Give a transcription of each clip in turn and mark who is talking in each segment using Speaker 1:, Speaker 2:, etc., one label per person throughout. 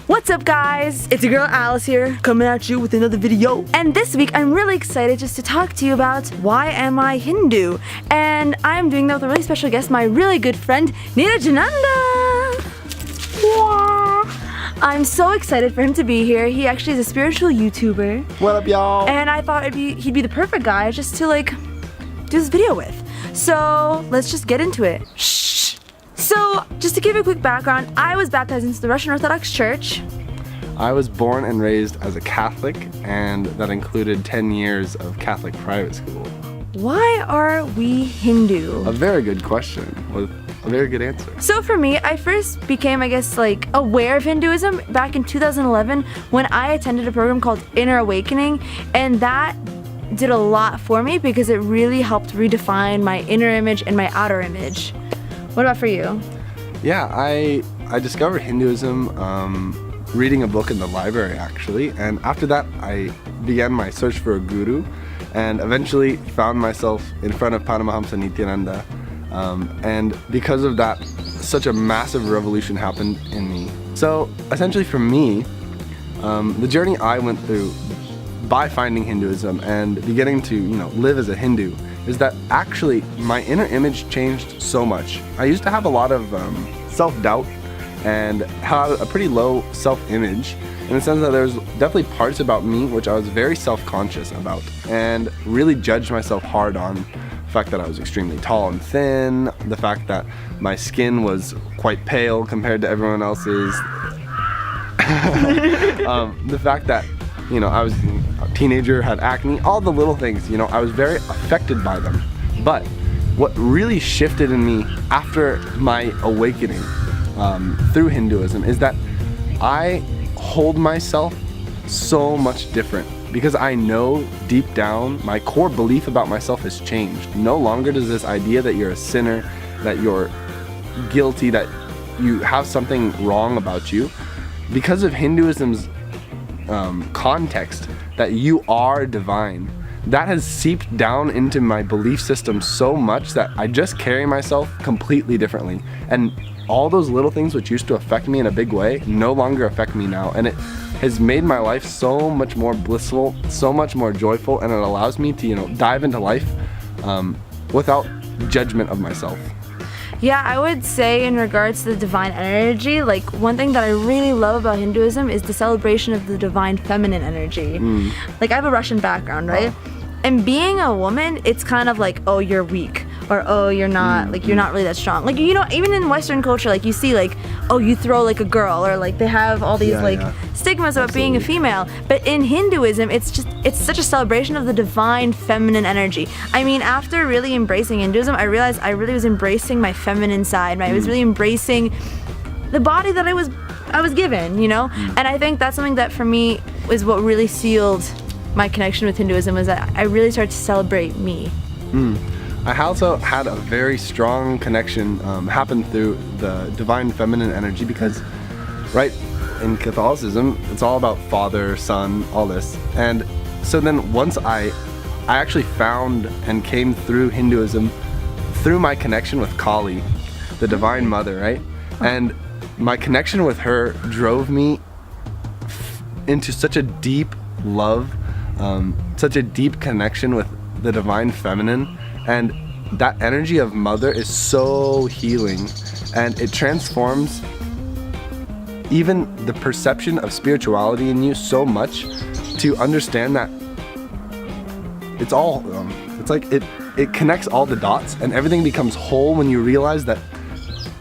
Speaker 1: What's up guys? It's your girl Alice here, coming at you with another video. And this week I'm really excited just to talk to you about why am I Hindu? And I'm doing that with a really special guest, my really good friend, Neerajananda. I'm so excited for him to be here. He actually is a spiritual YouTuber.
Speaker 2: What up, y'all?
Speaker 1: And I thought he'd be the perfect guy just to like do this video with. So let's just get into it. Shh. So, just to give you a quick background, I was baptized into the Russian Orthodox Church.
Speaker 2: I was born and raised as a Catholic, and that included 10 years of Catholic private school.
Speaker 1: Why are we Hindu?
Speaker 2: A very good question with a very good answer.
Speaker 1: So for me, I first became, I guess, like aware of Hinduism back in 2011 when I attended a program called Inner Awakening, and that did a lot for me because it really helped redefine my inner image and my outer image. What about for you?
Speaker 2: Yeah, I discovered Hinduism reading a book in the library actually, and after that I began my search for a guru and eventually found myself in front of Paramahamsa Nityananda, and because of that such a massive revolution happened in me. So essentially for me, the journey I went through by finding Hinduism and beginning to live as a Hindu is that actually my inner image changed so much. I used to have a lot of self-doubt and had a pretty low self-image in the sense that there's definitely parts about me which I was very self-conscious about and really judged myself hard on. The fact that I was extremely tall and thin, the fact that my skin was quite pale compared to everyone else's, the fact that I was a teenager, had acne, all the little things, I was very affected by them. But what really shifted in me after my awakening through Hinduism is that I hold myself so much different because I know deep down my core belief about myself has changed. No longer does this idea that you're a sinner, that you're guilty, that you have something wrong about you. Because of Hinduism's context that you are divine, that has seeped down into my belief system so much that I just carry myself completely differently, and all those little things which used to affect me in a big way no longer affect me now, and it has made my life so much more blissful, so much more joyful, and it allows me to dive into life without judgment of myself.
Speaker 1: Yeah, I would say in regards to the divine energy, like one thing that I really love about Hinduism is the celebration of the divine feminine energy. Like I have a Russian background, right? And being a woman, it's kind of like, oh, you're weak, or oh, you're not, like you're not really that strong. Like, even in Western culture, like you see like, oh, you throw like a girl, or like they have all these stigmas about being a female. But in Hinduism, it's such a celebration of the divine feminine energy. I mean, after really embracing Hinduism, I realized I really was embracing my feminine side. I was really embracing the body that I was given, And I think that's something that for me is what really sealed my connection with Hinduism, was that I really started to celebrate me.
Speaker 2: I also had a very strong connection happen through the divine feminine energy because, right, in Catholicism, it's all about Father, Son, all this. And so then once I actually found and came through Hinduism through my connection with Kali, the Divine Mother, right? And my connection with her drove me into such a deep love, such a deep connection with the divine feminine, and that energy of mother is so healing, and it transforms even the perception of spirituality in you so much to understand that it's all it's like it connects all the dots and everything becomes whole when you realize that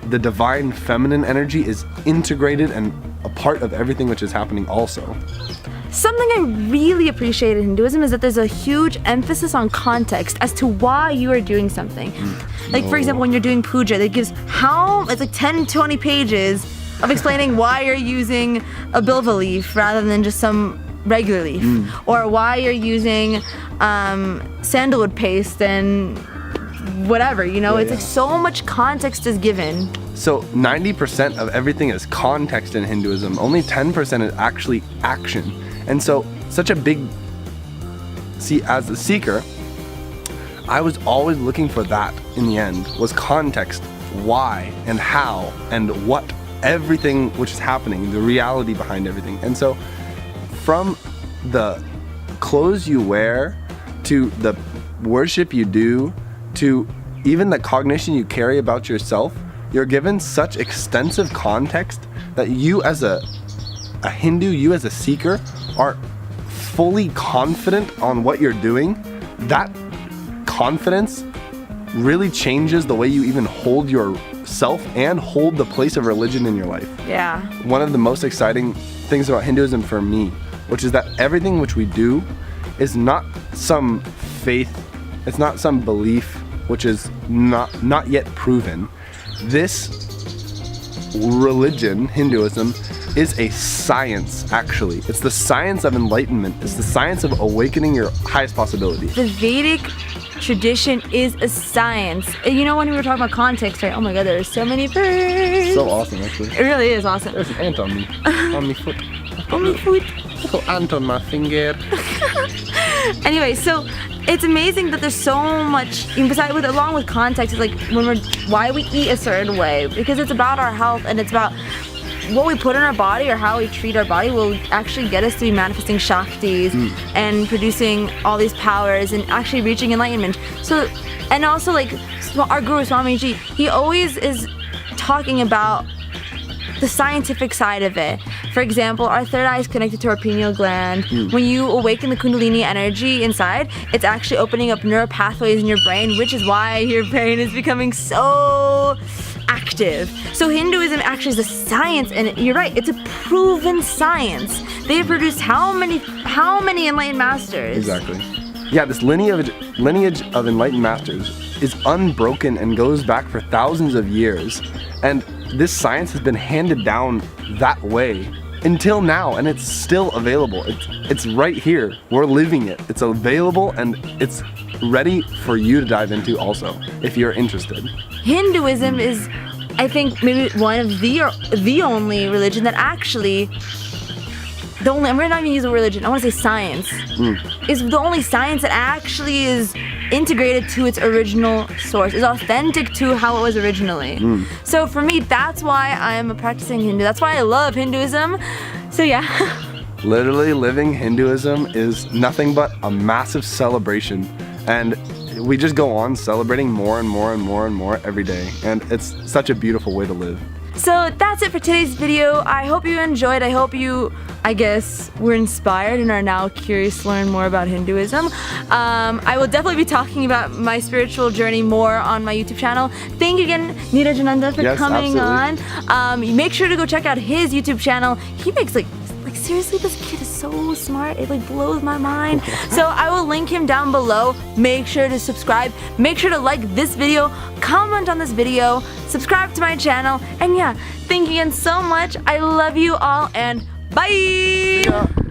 Speaker 2: the divine feminine energy is integrated and a part of everything which is happening also.
Speaker 1: Something I really appreciate in Hinduism is that there's a huge emphasis on context as to why you are doing something. Like for example, when you're doing puja, it gives it's like 10, 20 pages of explaining why you're using a bilva leaf rather than just some regular leaf, or why you're using sandalwood paste and whatever, it's like so much context is given.
Speaker 2: So 90% of everything is context in Hinduism, only 10% is actually action. And so such a big, as a seeker, I was always looking for that in the end, was context, why and how and what everything which is happening, the reality behind everything. And so from the clothes you wear to the worship you do to even the cognition you carry about yourself, you're given such extensive context that you as a Hindu, you as a seeker, are fully confident on what you're doing. That confidence really changes the way you even hold yourself and hold the place of religion in your life.
Speaker 1: Yeah.
Speaker 2: One of the most exciting things about Hinduism for me, which is that everything which we do is not some faith, it's not some belief which is not yet proven. This religion, Hinduism, is a science, actually. It's the science of enlightenment. It's the science of awakening your highest possibility.
Speaker 1: The Vedic tradition is a science. You know, when we were talking about context, right? Oh my god, there's so many birds.
Speaker 2: So awesome, actually.
Speaker 1: It really is awesome.
Speaker 2: There's an ant on me, on my foot.
Speaker 1: On my foot.
Speaker 2: Little ant on my finger.
Speaker 1: Anyway, so it's amazing that there's so much, along with context, it's like why we eat a certain way, because it's about our health and it's about what we put in our body or how we treat our body will actually get us to be manifesting Shaktis and producing all these powers and actually reaching enlightenment. So, and also like our Guru Swamiji, he always is talking about the scientific side of it. For example, our third eye is connected to our pineal gland. When you awaken the Kundalini energy inside, it's actually opening up neural pathways in your brain, which is why your brain is becoming so active. So Hinduism actually is a science, and you're right, it's a proven science. They have produced how many enlightened masters?
Speaker 2: Exactly. Yeah, this lineage of enlightened masters is unbroken and goes back for thousands of years. And this science has been handed down that way until now, and it's still available. It's right here. We're living it. It's available and it's ready for you to dive into also, if you're interested. Hinduism
Speaker 1: is, I think, maybe one of the only religion that actually, I'm not even use the word religion, I want to say science, is the only science that actually is integrated to its original source, is authentic to how it was originally. So for me, that's why I'm a practicing Hindu. That's why I love Hinduism. So yeah.
Speaker 2: Literally living Hinduism is nothing but a massive celebration. And we just go on celebrating more and more and more and more every day. And it's such a beautiful way to live.
Speaker 1: So that's it for today's video. I hope you enjoyed. I hope you, were inspired and are now curious to learn more about Hinduism. I will definitely be talking about my spiritual journey more on my YouTube channel. Thank you again, Neeraj Ananda, for coming on. Make sure to go check out his YouTube channel. He makes like seriously, this kid is so smart. It like blows my mind. So I will link him down below. Make sure to subscribe. Make sure to like this video, comment on this video, subscribe to my channel, and yeah, thank you again so much. I love you all, and bye!